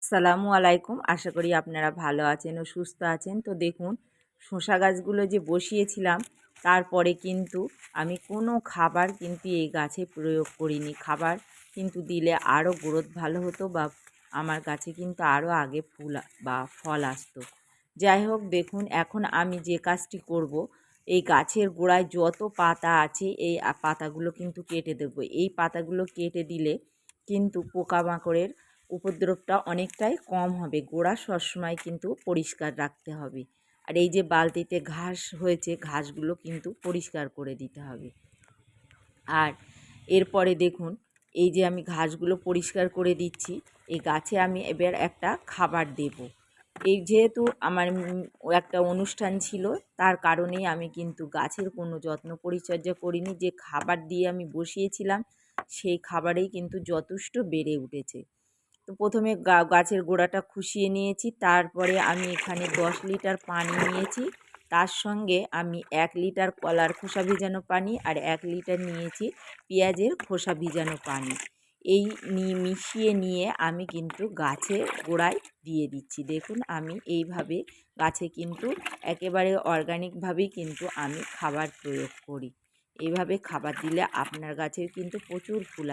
আসসালামু আলাইকুম। আশা করি আপনারা ভালো আছেন ও সুস্থ আছেন। তো দেখুন, শসা গাছগুলো যে বসিয়েছিলাম, তারপরে কিন্তু আমি কোনো খাবার কিন্তু এই গাছে প্রয়োগ করিনি। খাবার কিন্তু দিলে আরও গ্রোথ ভালো হতো বা আমার গাছে কিন্তু আরও আগে ফুল বা ফল আসতো। যাই হোক, দেখুন এখন আমি যে কাজটি করব, এই গাছের গোড়ায় যত পাতা আছে এই পাতাগুলো কিন্তু কেটে দেবো। এই পাতাগুলো কেটে দিলে কিন্তু পোকামাকড়ের উপদ্রবটা অনেকটাই কম হবে। গোড়া সবসময় কিন্তু পরিষ্কার রাখতে হবে। আর এই যে বালতিতে ঘাস হয়েছে, ঘাসগুলো কিন্তু পরিষ্কার করে দিতে হবে। আর এরপরে দেখুন, এই যে আমি ঘাসগুলো পরিষ্কার করে দিচ্ছি, এই গাছে আমি এবার একটা খাবার দেব। এই যেহেতু আমার একটা অনুষ্ঠান ছিল, তার কারণেই আমি কিন্তু গাছের কোনো যত্ন পরিচর্যা করিনি। যে খাবার দিয়ে আমি বসিয়েছিলাম, সেই খাবারেই কিন্তু যথেষ্ট বেড়ে উঠেছে। তো প্রথমে গাছের গোড়াটা খুশিয়ে নিয়েছি, তারপরে আমি এখানে 10 লিটার পানি নিয়েছি। তার সঙ্গে আমি 1 লিটার কলার খোসা ভিজানো পানি আর 1 লিটার নিয়েছি পেঁয়াজের খোসা ভিজানো পানি। এই মিশিয়ে নিয়ে আমি কিন্তু গাছের গোড়ায় দিয়ে দিচ্ছি। দেখুন, আমি এইভাবে গাছে কিন্তু একেবারে অর্গানিকভাবেই কিন্তু আমি খাবার প্রয়োগ করি। এইভাবে খাবার দিলে আপনার গাছের কিন্তু প্রচুর ফুল